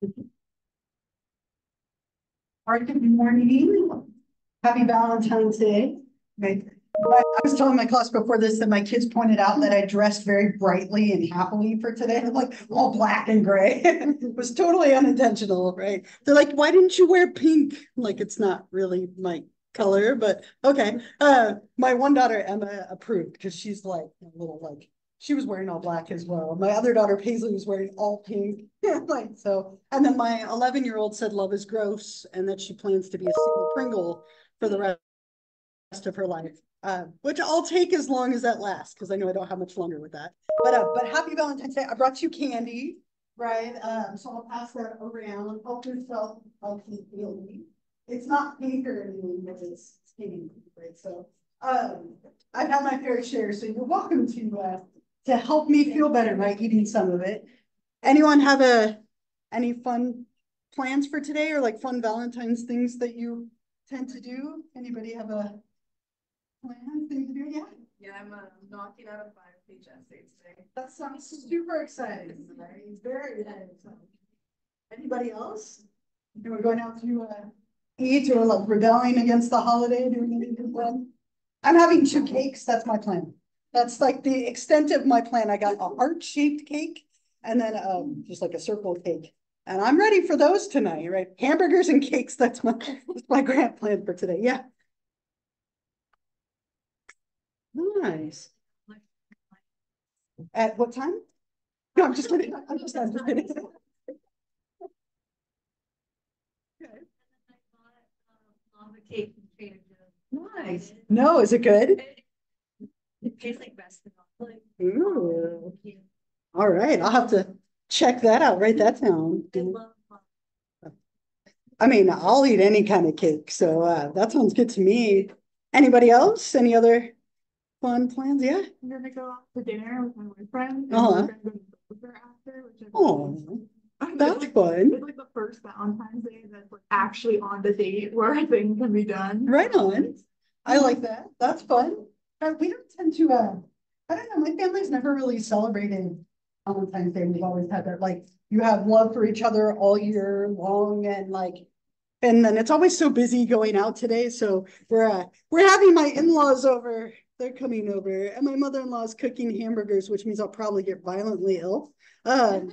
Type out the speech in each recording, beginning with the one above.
All right, good morning. Happy Valentine's Day. Okay. I was telling my class before this that my kids pointed out that I dressed very brightly and happily for today, like all black and gray. It was totally unintentional, right? They're like, why didn't you wear pink? Like, it's not really my color, but okay. My one daughter, Emma, approved because she's like a little like, she was wearing all black as well. My other daughter, Paisley, was wearing all pink. Like, so, and then my 11-year-old said love is gross and that she plans to be a single Pringle for the rest of her life, which I'll take as long as that lasts because I know I don't have much longer with that. But happy Valentine's Day. I brought you candy, right? So I'll pass that around. Help yourself, healthy feeling. It's not pink or anything, but it's skinny, right? So I've had my fair share, so you're welcome to help me feel better by eating some of it. Anyone have any fun plans for today or like fun Valentine's things that you tend to do? Anybody have a plan thing to do? Yeah. Yeah, I'm knocking out a 5-page essay today. That sounds super exciting. Right? Very exciting. Anybody else? And we're going out to eat or like rebelling against the holiday, doing anything fun? I'm having 2 cakes. That's my plan. That's like the extent of my plan. I got a heart-shaped cake and then just like a circle cake. And I'm ready for those tonight, right? Hamburgers and cakes. That's my grand plan for today. Yeah. Nice. At what time? No, I'm just kidding. I'm just kidding. Okay. Cake Nice. No, is it good? It tastes like best. Ooh. All right. I'll have to check that out. Write that down. I mean, I'll eat any kind of cake. So that sounds good to me. Anybody else? Any other fun plans? Yeah. I'm gonna go out to dinner with my boyfriend. And Uh-huh. we're gonna go to Boulder after, which Oh, that's like, fun. it's like the first Valentine's Day that's like actually on the date where a thing can be done. Right on. I like that. That's fun. We don't tend to, I don't know, my family's never really celebrated Valentine's Day. We've always had that, like, you have love for each other all year long and like, and then it's always so busy going out today. So we're having my in-laws over. They're coming over, and my mother-in-law is cooking hamburgers, which means I'll probably get violently ill.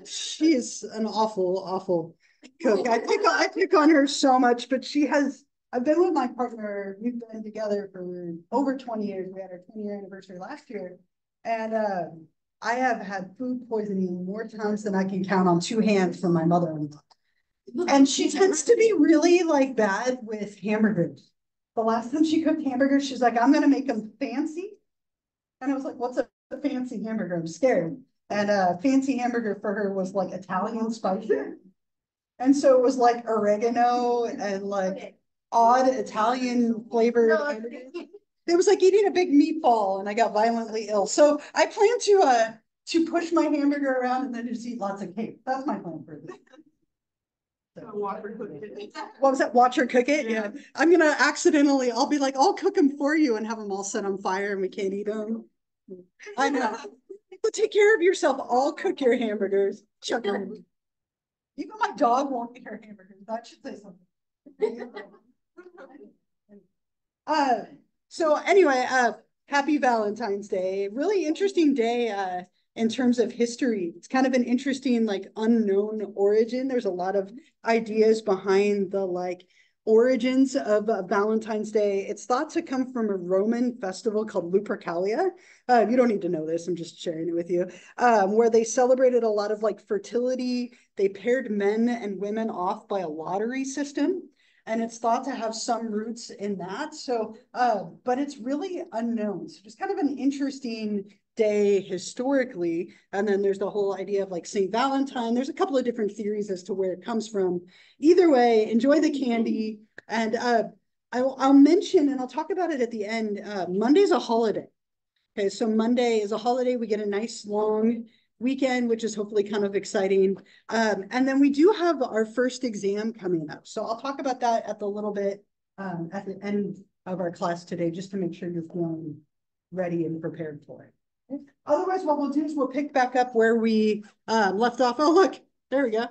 She's an awful, awful cook. I pick on her so much, but she has. I've been with my partner. We've been together for over 20 years. We had our 20-year anniversary last year, and I have had food poisoning more times than I can count on 2 hands from my mother-in-law. And she tends to be really like bad with hamburgers. The last time she cooked hamburgers, she's like, I'm gonna make them fancy. And I was like, what's a fancy hamburger? I'm scared. And a fancy hamburger for her was like Italian spicy. And so it was like oregano and like odd Italian flavored hamburgers. It was like eating a big meatball and I got violently ill. So I plan to push my hamburger around and then just eat lots of cake. That's my plan for this. Watch her cook it. What was that? Watch her cook it? Yeah. I'm gonna accidentally, I'll be like, I'll cook them for you and have them all set on fire and we can't eat them. I know. But take care of yourself. I'll cook your hamburgers. Chuck them. Even my dog won't eat her hamburgers. That should say something. uh, so anyway, happy Valentine's Day. Really interesting day in terms of history. It's kind of an interesting, like, unknown origin. There's a lot of ideas behind the like origins of Valentine's Day. It's thought to come from a Roman festival called Lupercalia. You don't need to know this, I'm just sharing it with you, where they celebrated a lot of like fertility. They paired men and women off by a lottery system. And it's thought to have some roots in that. So, but it's really unknown. So just kind of an interesting day historically. And then there's the whole idea of like St. Valentine. There's a couple of different theories as to where it comes from. Either way, enjoy the candy. And I'll mention, and I'll talk about it at the end, Monday's a holiday. Okay, so Monday is a holiday. We get a nice long weekend, which is hopefully kind of exciting. And then we do have our first exam coming up. So I'll talk about that at the little bit at the end of our class today, just to make sure you're feeling ready and prepared for it. Okay. Otherwise, what we'll do is we'll pick back up where we left off. Oh, look, there we go.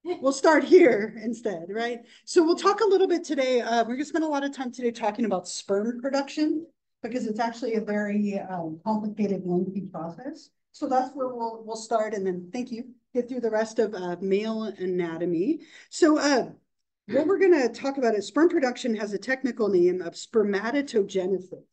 we'll start here instead, right? So we'll talk a little bit today. We're gonna spend a lot of time today talking about sperm production because it's actually a very complicated, lengthy process. So that's where we'll start, and then thank you. Get through the rest of male anatomy. So what we're gonna talk about is sperm production has a technical name of spermatogenesis.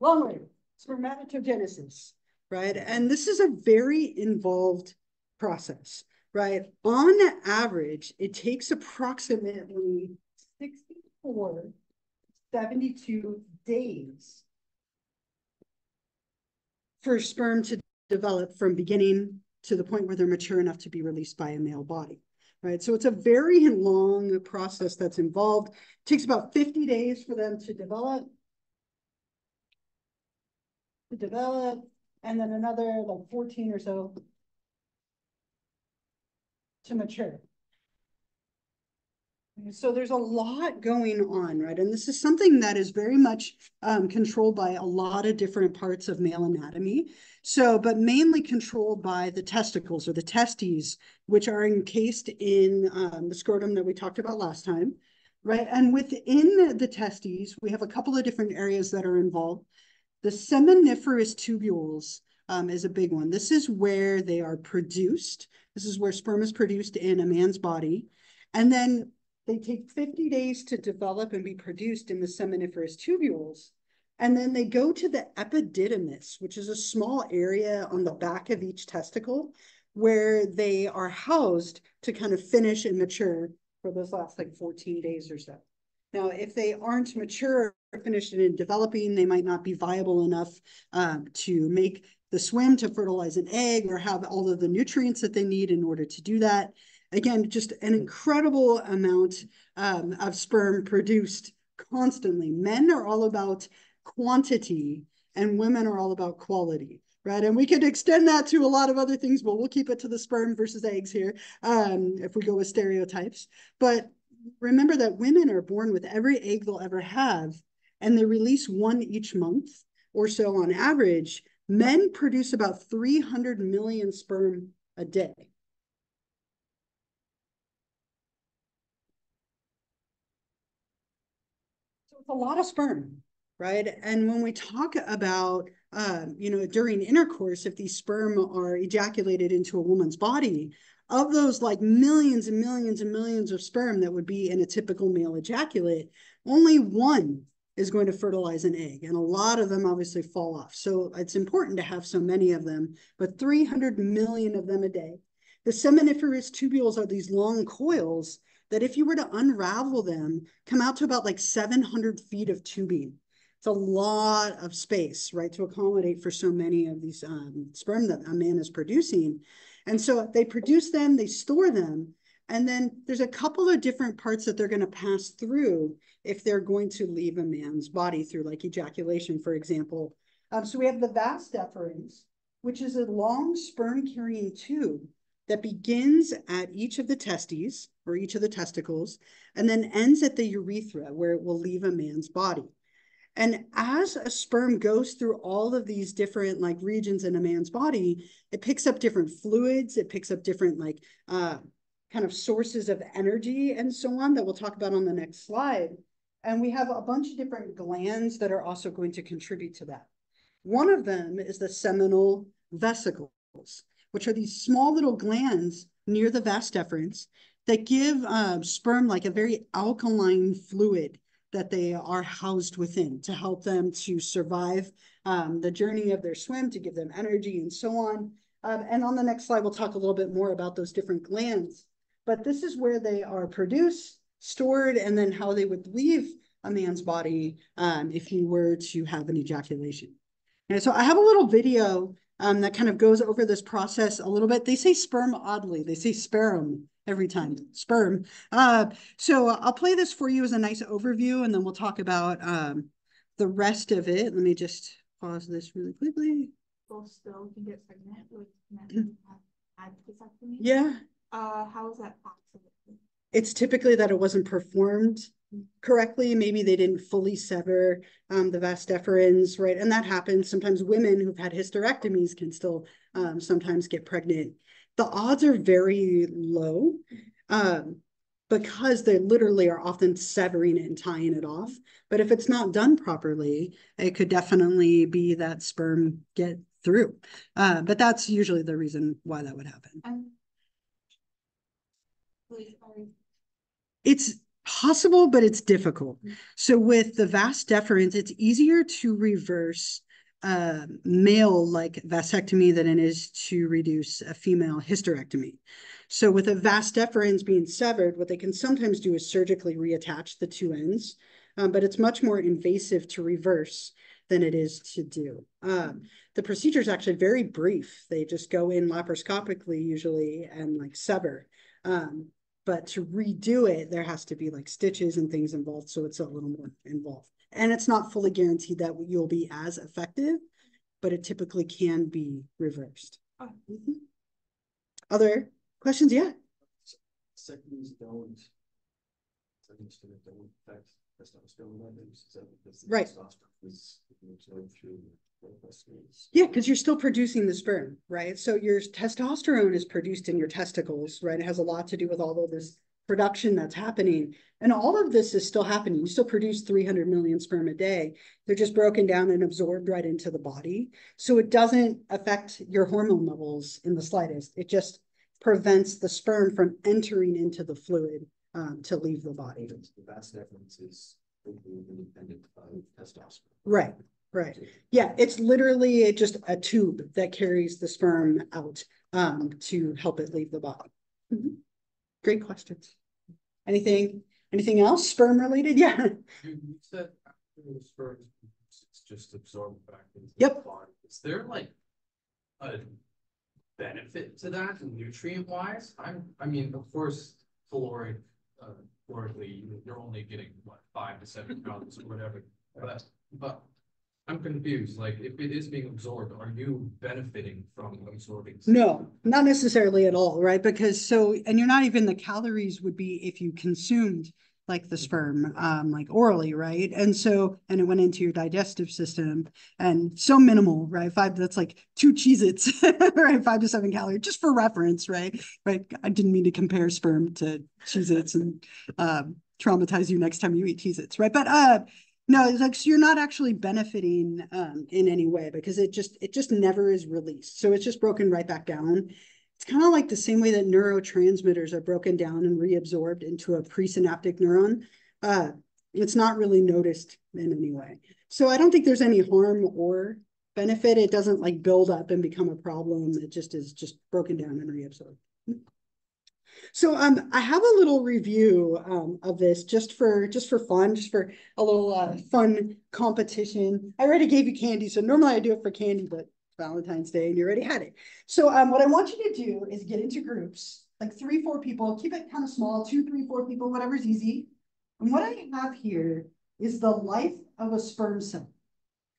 Long way, spermatogenesis, right? And this is a very involved process, right? On average, it takes approximately 64, 72 days for sperm to develop from beginning to the point where they're mature enough to be released by a male body, right? So it's a very long process that's involved. It takes about 50 days for them to develop, and then another like 14 or so to mature. So there's a lot going on, right? And this is something that is very much controlled by a lot of different parts of male anatomy. So, but mainly controlled by the testicles or the testes, which are encased in the scrotum that we talked about last time, right? And within the testes, we have a couple of different areas that are involved. The seminiferous tubules is a big one. This is where they are produced. This is where sperm is produced in a man's body. And then they take 50 days to develop and be produced in the seminiferous tubules. And then they go to the epididymis, which is a small area on the back of each testicle where they are housed to kind of finish and mature for those last like 14 days or so. Now, if they aren't mature or finished in developing, they might not be viable enough to make the swim to fertilize an egg or have all of the nutrients that they need in order to do that. Again, just an incredible amount of sperm produced constantly. Men are all about quantity and women are all about quality, right? And we could extend that to a lot of other things, but we'll keep it to the sperm versus eggs here if we go with stereotypes. But remember that women are born with every egg they'll ever have, and they release one each month or so on average. Men produce about 300 million sperm a day. So it's a lot of sperm, right? And when we talk about, during intercourse, if these sperm are ejaculated into a woman's body, of those like millions and millions and millions of sperm that would be in a typical male ejaculate, only one is going to fertilize an egg. And a lot of them obviously fall off. So it's important to have so many of them, but 300 million of them a day. The seminiferous tubules are these long coils that if you were to unravel them, come out to about like 700 feet of tubing. It's a lot of space, right, to accommodate for so many of these sperm that a man is producing. And so they produce them, they store them, and then there's a couple of different parts that they're going to pass through if they're going to leave a man's body through like ejaculation, for example. So we have the vas deferens, which is a long sperm carrying tube that begins at each of the testes or each of the testicles and then ends at the urethra where it will leave a man's body. And as a sperm goes through all of these different like regions in a man's body, it picks up different fluids, it picks up different like kind of sources of energy and so on that we'll talk about on the next slide. And we have a bunch of different glands that are also going to contribute to that. One of them is the seminal vesicles, which are these small little glands near the vas deferens that give sperm like a very alkaline fluid that they are housed within to help them to survive the journey of their swim, to give them energy and so on. And on the next slide, we'll talk a little bit more about those different glands. But this is where they are produced, stored, and then how they would leave a man's body if he were to have an ejaculation. And so I have a little video that kind of goes over this process a little bit. They say sperm oddly. They say sperm every time, sperm. So I'll play this for you as a nice overview, and then we'll talk about the rest of it. Let me just pause this really quickly. People still can get pregnant with men who have had vasectomy. Yeah. How is that possible? It's typically that it wasn't performed correctly. Maybe they didn't fully sever the vas deferens, right? And that happens. Sometimes women who've had hysterectomies can still sometimes get pregnant. The odds are very low because they literally are often severing it and tying it off. But if it's not done properly, it could definitely be that sperm get through. But that's usually the reason why that would happen. It's possible, but it's difficult. So with the vas deferens, it's easier to reverse male like vasectomy than it is to reduce a female hysterectomy. So with a vas deferens being severed, what they can sometimes do is surgically reattach the two ends, but it's much more invasive to reverse than it is to do. The procedure is actually very brief. They just go in laparoscopically usually and like sever. But to redo it, there has to be like stitches and things involved. So it's a little more involved. And it's not fully guaranteed that you'll be as effective, but it typically can be reversed. Mm-hmm. Other questions? Yeah. Sections don't affect testosterone levels. Right. Yeah, because you're still producing the sperm, right? So your testosterone is produced in your testicles, right? It has a lot to do with all of this production that's happening. And all of this is still happening. You still produce 300 million sperm a day. They're just broken down and absorbed right into the body. So it doesn't affect your hormone levels in the slightest. It just prevents the sperm from entering into the fluid to leave the body. The vas deferens is independent of testosterone. Right. Right. Yeah, it's literally just a tube that carries the sperm out to help it leave the body. Mm-hmm. Great questions. Anything else sperm related? Yeah. You said after the sperm, it's just absorbed back into the body. Is there like a benefit to that nutrient wise? I mean, of course, calorically, you're only getting what 5 to 7 pounds or whatever, but I'm confused. Like, if it is being absorbed, are you benefiting from absorbing? No, not necessarily at all, right? Because and you're not even, the calories would be if you consumed like the sperm, like orally, right? And it went into your digestive system and so minimal, right? That's like 2 Cheez-Its, right? 5 to 7 calories, just for reference, right? Right. I didn't mean to compare sperm to Cheez-Its and traumatize you next time you eat Cheez-Its, right? But no, it's like, so you're not actually benefiting in any way because it just never is released. So it's just broken right back down. It's kind of like the same way that neurotransmitters are broken down and reabsorbed into a presynaptic neuron. It's not really noticed in any way. So I don't think there's any harm or benefit. It doesn't like build up and become a problem. It just is just broken down and reabsorbed. So I have a little review of this just for fun, just for a little fun competition. I already gave you candy, so normally I do it for candy, but Valentine's Day and you already had it. So what I want you to do is get into groups, like 3, 4 people, keep it kind of small, 2, 3, 4 people, whatever's easy. And what I have here is the life of a sperm cell.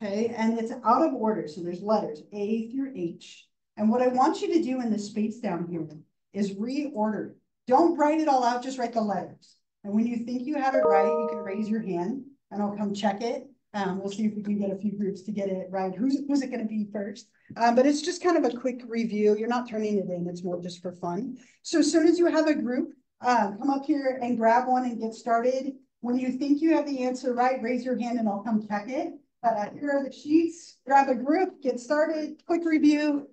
Okay, and it's out of order. So there's letters A through H. And what I want you to do in the space down here is reorder. Don't write it all out, just write the letters. And when you think you have it right, you can raise your hand and I'll come check it. We'll see if we can get a few groups to get it right. Who's it going to be first? But it's just kind of a quick review. You're not turning it in. It's more just for fun. So as soon as you have a group, come up here and grab one and get started. When you think you have the answer right, raise your hand and I'll come check it. But here are the sheets. Grab a group, get started, quick review.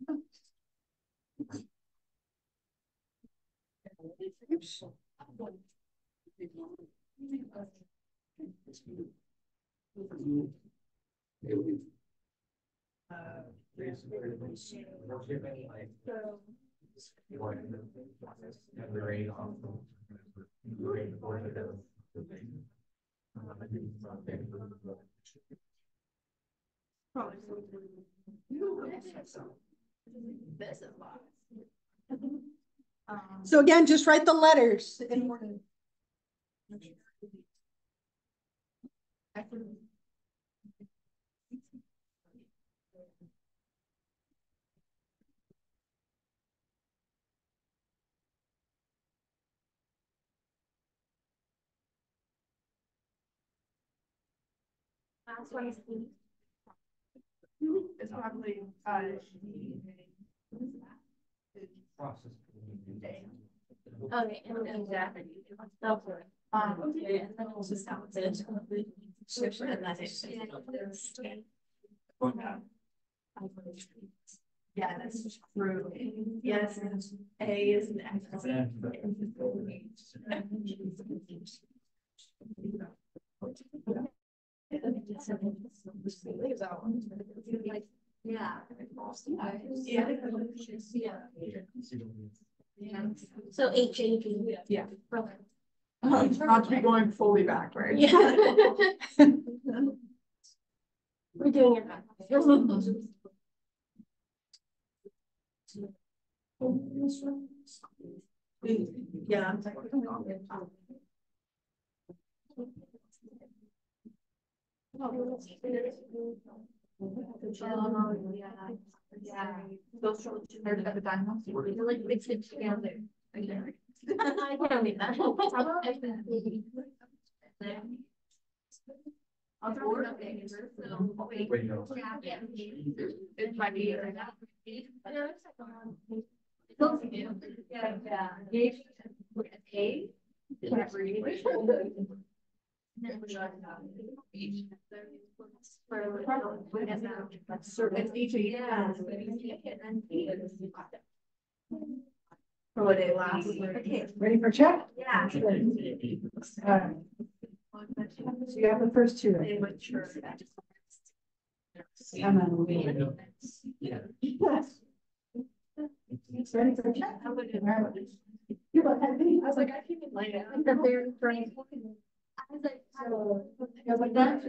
Oops. So again, just write the letters in order. Last one is E. It's probably, Process. Okay, and exactly. Okay. Okay, and then also sounds it. And that is. yeah, that's true. Yes, A is an X. Yeah. Yeah. So HAP. Yeah. Perfect. Not to be going fully backwards. Yeah. We're doing it back. Yeah. Yeah. Those are the diamonds. Like mix it together. I can't read that. It might be. For what it lasts. Okay, ready for check? Yeah. So you have the first two. They would sure. And then we. Ready for check? You're like, I was like, I can't lay down. The very first. I was like, that's.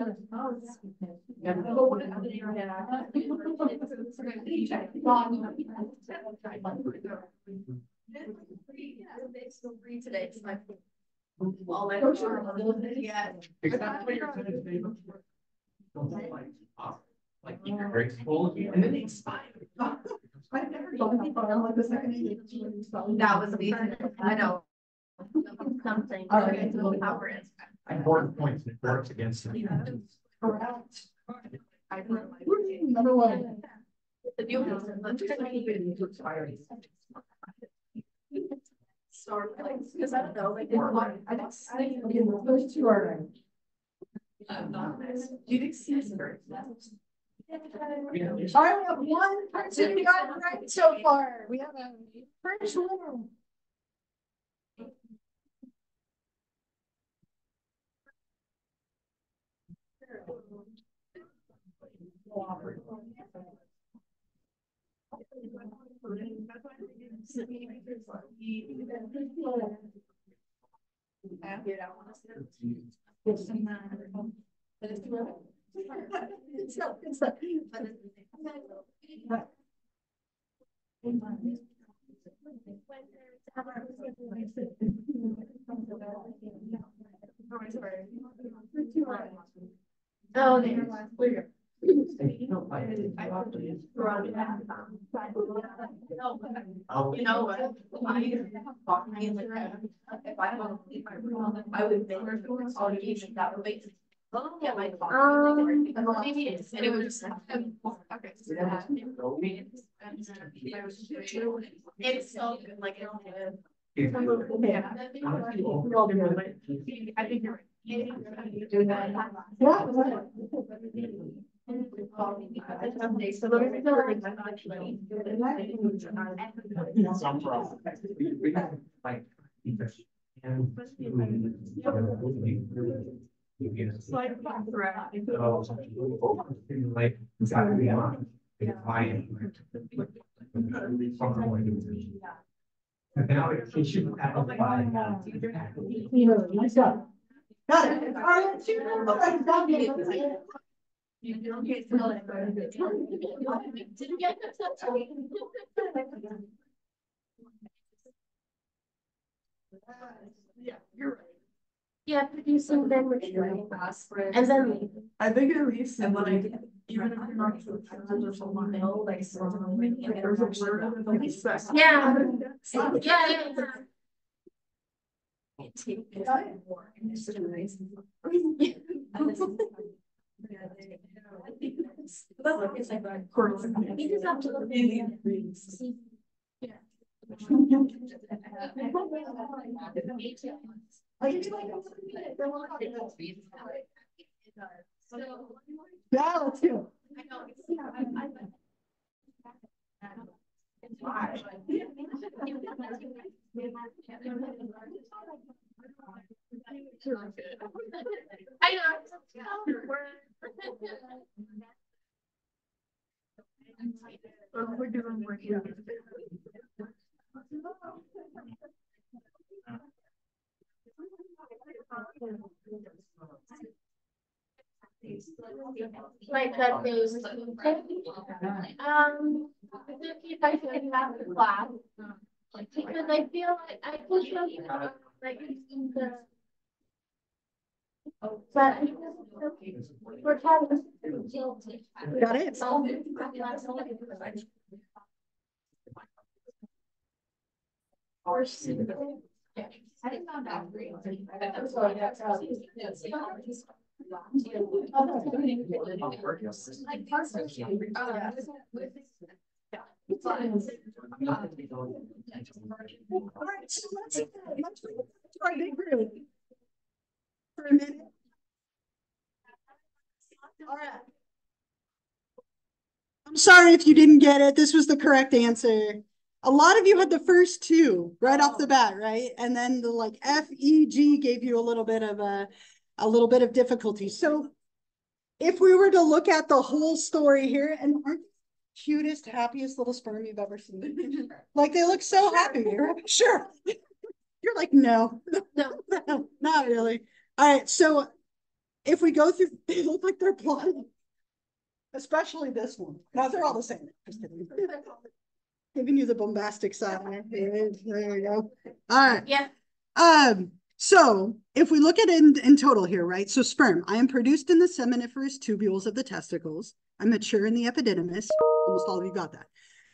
Today, it's like. All that. Yeah. Like you're graceful and then they expire. I've never gone that far, like the second. That was me. I know. Something. All right. Important points, it works against it. Correct. I Number one. The new house. Because I don't know, like, I don't see. Those two are. Anonymous. Do you think Caesar? I have one person who got it right so far. We have a first winner. Oh, there. You know what? If I don't leave my room, I would make all the music that would make. Yeah, my. Maybe it's, and it was just. Okay. It's so good, like. Yeah. I think you're right. Do that. So let me know. Slide back throughout. Like, exactly, and now it should amplify. Nice job. Got it. All right, two more. You don't get yeah, you're right. Yeah, producing then with and then I think at least and like even if you're not sure there's a lot like there's a word of at least that. yeah. Yeah. It's like a course. It is up to the Yeah, let's do I know. We're doing work here. Like that goes. If I can have the class. Because I feel like I push up like the. But we're having. Got it. I didn't know that. All right, so let's our big group for a minute. All right. I'm sorry if you didn't get it. This was the correct answer. A lot of you had the first two right off the bat, right? And then the like F, E, G gave you a little bit of difficulty. So if we were to look at the whole story here, and aren't they the cutest, happiest little sperm you've ever seen? Like they look so happy. Right? Sure. You're like, no, no, not really. All right. So if we go through, they look like they're plotting. Especially this one. No, they're all the same. Just kidding. Giving you the bombastic side. There you go. All right. Yeah. So if we look at it in total here, right? So sperm, I am produced in the seminiferous tubules of the testicles. I'm mature in the epididymis. Almost all of you got that.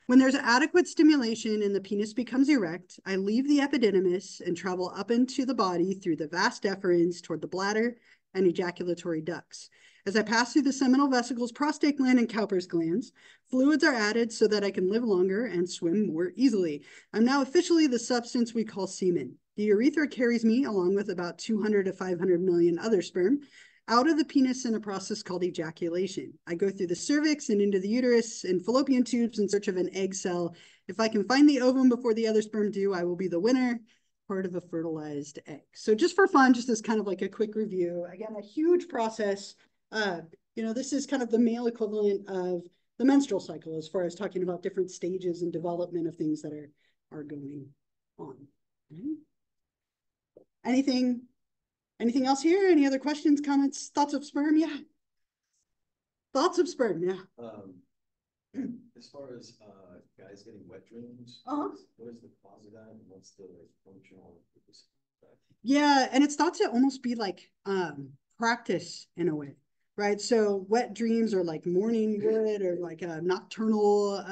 When there's adequate stimulation and the penis becomes erect, I leave the epididymis and travel up into the body through the vas deferens toward the bladder and ejaculatory ducts. As I pass through the seminal vesicles, prostate gland, and Cowper's glands, fluids are added so that I can live longer and swim more easily. I'm now officially the substance we call semen. The urethra carries me, along with about 200 to 500 million other sperm, out of the penis in a process called ejaculation. I go through the cervix and into the uterus and fallopian tubes in search of an egg cell. If I can find the ovum before the other sperm do, I will be the winner, part of a fertilized egg. So just for fun, just as kind of like a quick review, again, a huge process. This is kind of the male equivalent of the menstrual cycle as far as talking about different stages and development of things that are going on. Anything else here? Any other questions, comments, thoughts of sperm? Yeah. Thoughts of sperm, yeah. As far as guys getting wet dreams, what is the cause of that and what's the functional purpose of that? Yeah, and it's thought to almost be like practice in a way. Right, so wet dreams are like morning wood or like a nocturnal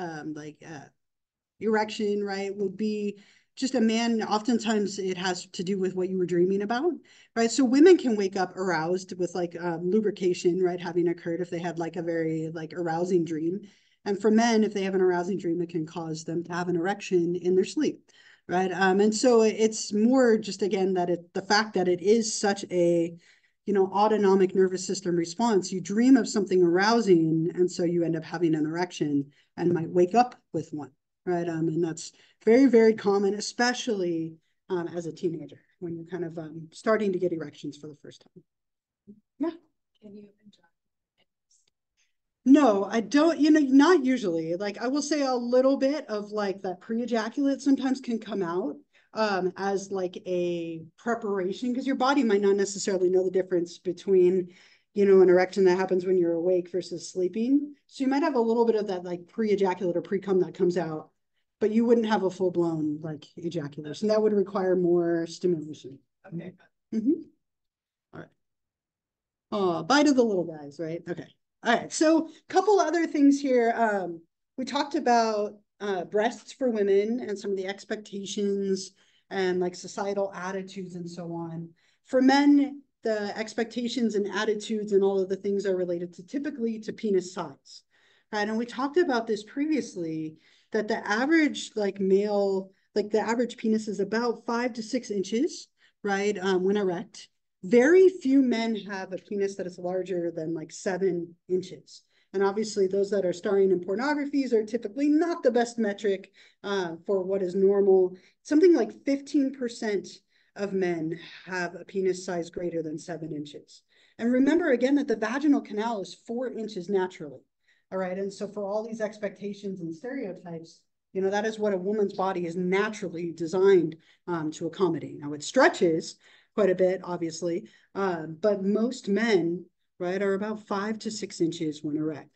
erection, right, would be just a man. Oftentimes it has to do with what you were dreaming about, right? So women can wake up aroused with like lubrication, right, having occurred if they had like a very like arousing dream. And for men, if they have an arousing dream, it can cause them to have an erection in their sleep, right? And so it's more just, again, that the fact that it is such a autonomic nervous system response. You dream of something arousing, and so you end up having an erection and might wake up with one, right? And that's very, very common, especially as a teenager, when you're kind of starting to get erections for the first time. Yeah. Can you enjoy? No, I don't, not usually. Like I will say a little bit of like that pre-ejaculate sometimes can come out as like a preparation, because your body might not necessarily know the difference between, an erection that happens when you're awake versus sleeping. So you might have a little bit of that like pre-ejaculate or pre-cum that comes out, but you wouldn't have a full-blown like ejaculation. That would require more stimulation. Okay. All right. Oh, bye to the little guys, right? Okay. All right. So a couple other things here. We talked about breasts for women and some of the expectations and like societal attitudes and so on. For men, the expectations and attitudes and all of the things are related to typically to penis size, right? And we talked about this previously, that the average male, the average penis is about 5 to 6 inches, right? When erect. Very few men have a penis that is larger than 7 inches. And obviously those that are starring in pornographies are typically not the best metric for what is normal. Something like 15% of men have a penis size greater than 7 inches. And remember again that the vaginal canal is 4 inches naturally. All right. And so for all these expectations and stereotypes, that is what a woman's body is naturally designed to accommodate. Now it stretches quite a bit, obviously, but most men, right, are about 5 to 6 inches when erect.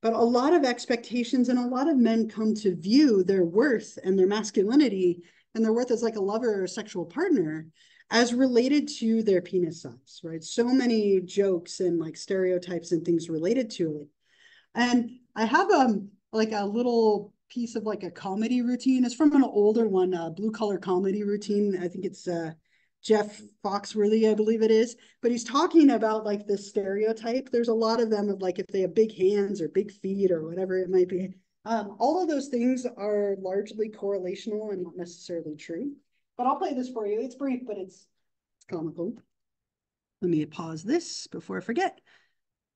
But a lot of expectations and a lot of men come to view their worth and their masculinity and their worth as like a lover or a sexual partner as related to their penis size, right? So many jokes and stereotypes and things related to it. And I have a little piece of a comedy routine. It's from an older one, blue collar comedy routine. I think it's Jeff Foxworthy, I believe it is, but he's talking about the stereotype. There's a lot of them of if they have big hands or big feet or whatever it might be. All of those things are largely correlational and not necessarily true. But I'll play this for you. It's brief, but it's comical. Let me pause this before I forget.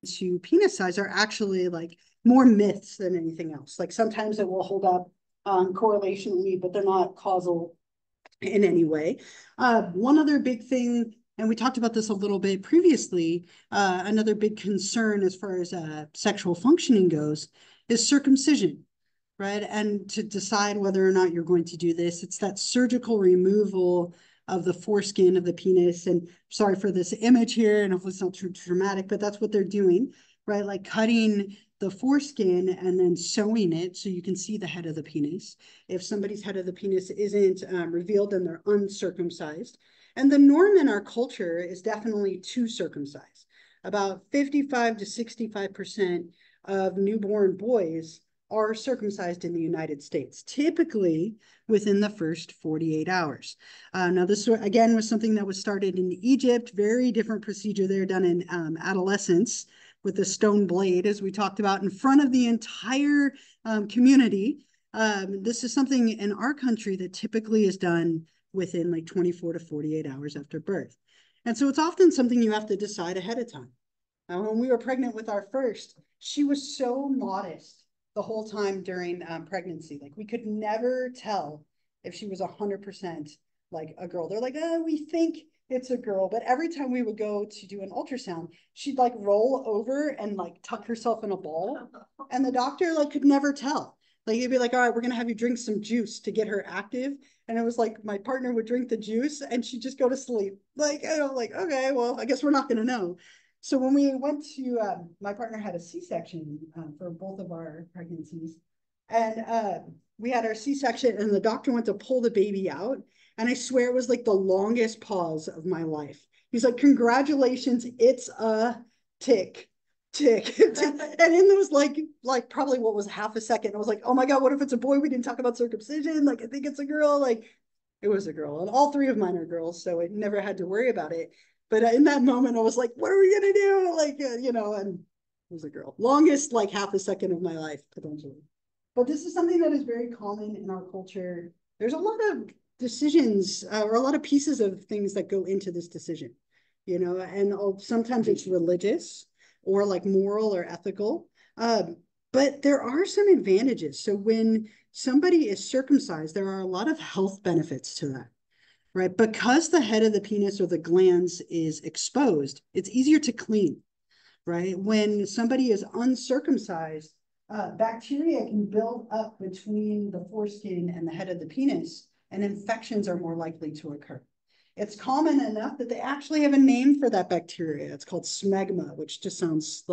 To penis size are actually more myths than anything else. Sometimes it will hold up correlationally, but they're not causal in any way. One other big thing, and we talked about this a little bit previously, another big concern as far as sexual functioning goes is circumcision, right? And to decide whether or not you're going to do this, it's that surgical removal of the foreskin of the penis. And sorry for this image here, and hopefully it's not too dramatic, but that's what they're doing, right? Cutting the foreskin and then sewing it so you can see the head of the penis. If somebody's head of the penis isn't revealed, then they're uncircumcised. And the norm in our culture is definitely to circumcise. About 55 to 65% of newborn boys are circumcised in the United States, typically within the first 48 hours. Now, this, again, was something that was started in Egypt, very different procedure there done in adolescence with the stone blade, as we talked about, in front of the entire community. This is something in our country that typically is done within 24 to 48 hours after birth. And so it's often something you have to decide ahead of time. Now, when we were pregnant with our first, she was so modest the whole time during pregnancy. We could never tell if she was 100% a girl. They're oh, we think it's a girl. But every time we would go to do an ultrasound, she'd roll over and tuck herself in a ball. And the doctor could never tell. He'd be all right, we're going to have you drink some juice to get her active. And it was my partner would drink the juice and she'd just go to sleep. Okay, well, I guess we're not going to know. So when we went to, my partner had a C-section for both of our pregnancies. And we had our C-section and the doctor went to pull the baby out. And I swear it was the longest pause of my life. He's congratulations, it's a tick. And in those probably what was half a second, I was oh my God, what if it's a boy? We didn't talk about circumcision. I think it's a girl. It was a girl. And all 3 of mine are girls, so I never had to worry about it. But in that moment, I was what are we going to do? And it was a girl. Longest half a second of my life, potentially. But this is something that is very common in our culture. There's a lot of decisions or a lot of pieces of things that go into this decision, and sometimes it's religious or moral or ethical. But there are some advantages. So when somebody is circumcised, there are a lot of health benefits to that, right? Because the head of the penis or the glans is exposed, it's easier to clean, right? When somebody is uncircumcised, bacteria can build up between the foreskin and the head of the penis, and infections are more likely to occur. It's common enough that they actually have a name for that bacteria. It's called smegma, which just sounds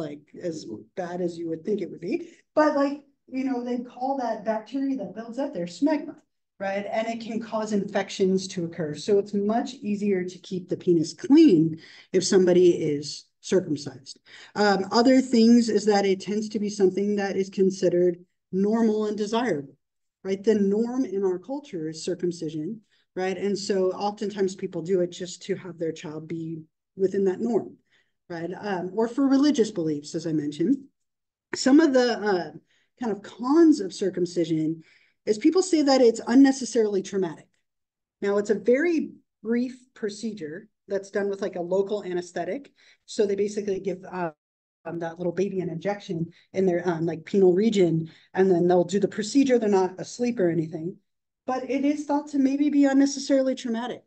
as bad as you would think it would be. But they call that bacteria that builds up there smegma, right? And it can cause infections to occur. So it's much easier to keep the penis clean if somebody is circumcised. Other things is that it tends to be something that is considered normal and desirable, right? The norm in our culture is circumcision, right? And so oftentimes people do it just to have their child be within that norm, right? Or for religious beliefs, as I mentioned. Some of the kind of cons of circumcision is people say that it's unnecessarily traumatic. Now, it's a very brief procedure that's done with like a local anesthetic. So they basically give that little baby an injection in their like penile region, and then they'll do the procedure. They're not asleep or anything, but it is thought to maybe be unnecessarily traumatic.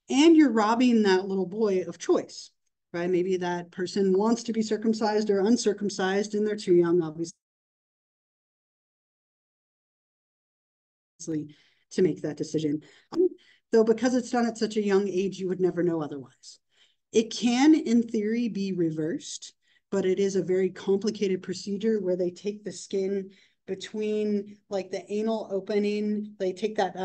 And you're robbing that little boy of choice, right? Maybe that person wants to be circumcised or uncircumcised, and they're too young, obviously, to make that decision. Though because it's done at such a young age, you would never know otherwise. It can, in theory, be reversed, but it is a very complicated procedure where they take the skin between like the anal opening, they take that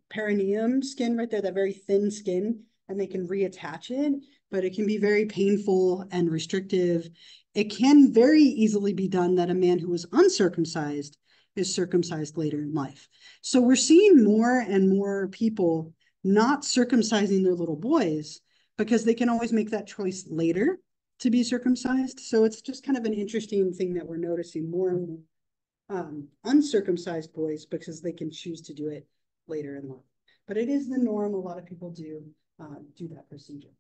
perineum skin right there, that very thin skin, and they can reattach it, but it can be very painful and restrictive. It can very easily be done that a man who was uncircumcised is circumcised later in life. So we're seeing more and more people not circumcising their little boys because they can always make that choice later to be circumcised. So it's just kind of an interesting thing that we're noticing more and more uncircumcised boys because they can choose to do it later in life. But it is the norm. A lot of people do that procedure.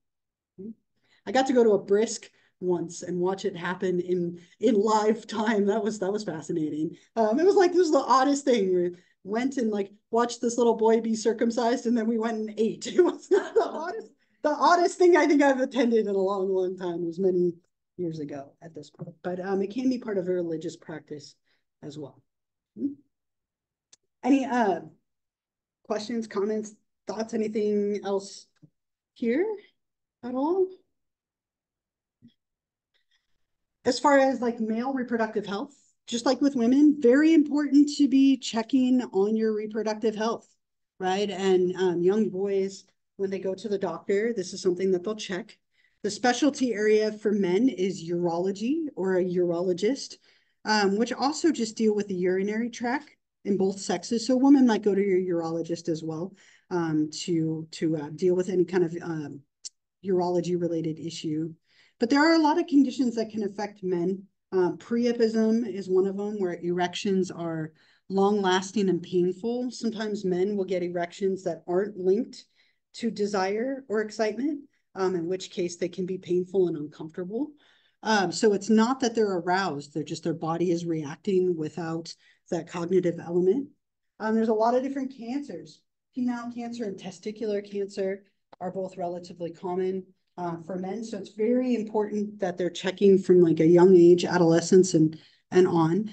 I got to go to a brisk once and watch it happen in live time. That was fascinating. It was like, this was the oddest thing. We went and like watched this little boy be circumcised, and then we went and ate. It was the oddest thing I think I've attended in a long time. It was many years ago at this point, but it can be part of a religious practice as well. Any questions, comments, thoughts, anything else here at all? As far as like male reproductive health, just like with women, very important to be checking on your reproductive health, right? And young boys, when they go to the doctor, this is something that they'll check. The specialty area for men is urology or a urologist, which also just deal with the urinary tract in both sexes. So a woman might go to your urologist as well to deal with any kind of urology related issue. But there are a lot of conditions that can affect men. Priapism is one of them, where erections are long lasting and painful. Sometimes men will get erections that aren't linked to desire or excitement, in which case they can be painful and uncomfortable. So it's not that they're aroused, their body is reacting without that cognitive element. There's a lot of different cancers. Penile cancer and testicular cancer are both relatively common for men. So it's very important that they're checking from like a young age, adolescence and on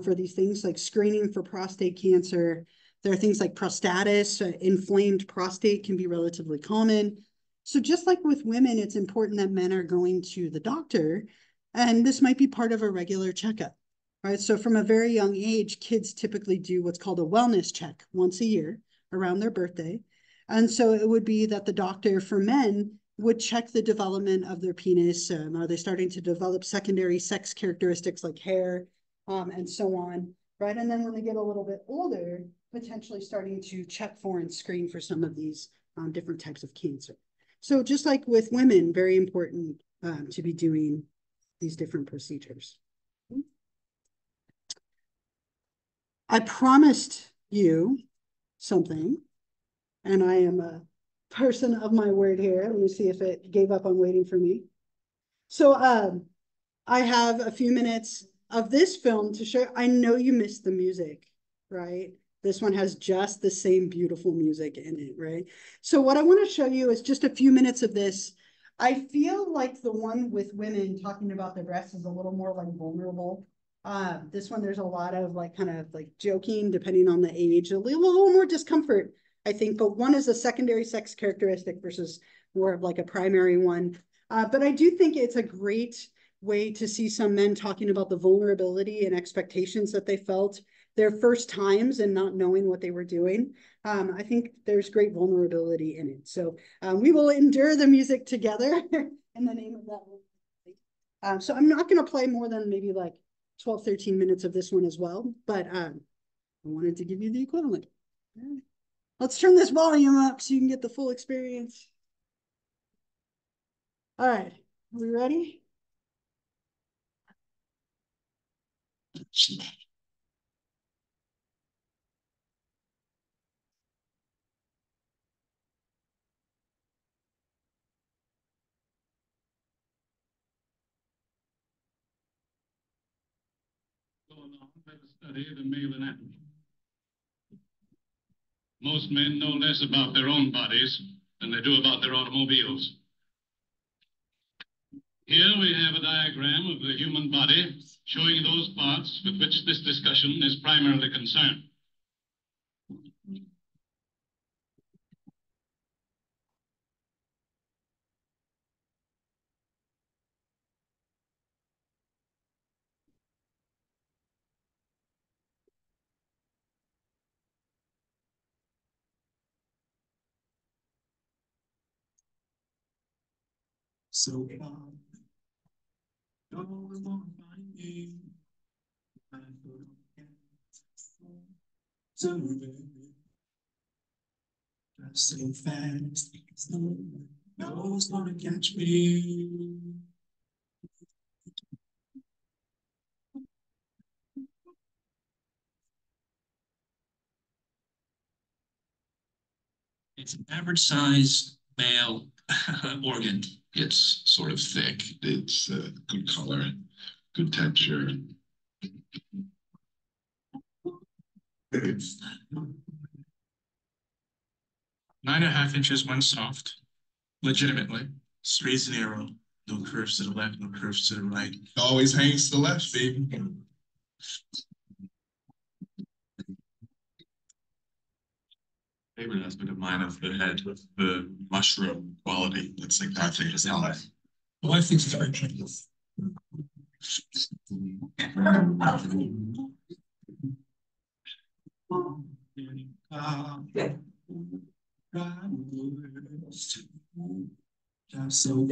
for these things, like screening for prostate cancer. There are things like prostatitis, inflamed prostate can be relatively common. So just like with women, it's important that men are going to the doctor, and this might be part of a regular checkup, right? So from a very young age, kids typically do what's called a wellness check once a year around their birthday. And so it would be that the doctor for men would check the development of their penis. Are they starting to develop secondary sex characteristics like hair and so on, right? And then when they get a little bit older, potentially starting to check for and screen for some of these different types of cancer. So just like with women, very important to be doing these different procedures. I promised you something, and I am a person of my word here. Let me see if it gave up on waiting for me. So I have a few minutes of this film to show. I know you missed the music, right? This one has just the same beautiful music in it, right? So what I want to show you is just a few minutes of this. I feel like the one with women talking about their breasts is a little more like vulnerable. This one, there's a lot of like kind of like joking, depending on the age, a little more discomfort, I think, but one is a secondary sex characteristic versus more of like a primary one. But I do think it's a great way to see some men talking about the vulnerability and expectations that they felt their first times and not knowing what they were doing. I think there's great vulnerability in it. So we will endure the music together in the name of that. So I'm not going to play more than maybe like 12, 13 minutes of this one as well, but I wanted to give you the equivalent. Let's turn this volume up so you can get the full experience. All right, are we ready? Let us study the male anatomy. Most men know less about their own bodies than they do about their automobiles. Here we have a diagram of the human body showing those parts with which this discussion is primarily concerned. So far, no one won't find me. I so fast, no one's gonna catch me. It's an average sized male organ. It's sort of thick. It's good color, good texture. 9.5 inches when soft, legitimately. Straight and narrow, no curves to the left, no curves to the right. Always hangs to the left, baby. Favorite aspect of mine of the head, the mushroom quality. It's like that thing is how my wife thinks it's very tricky. So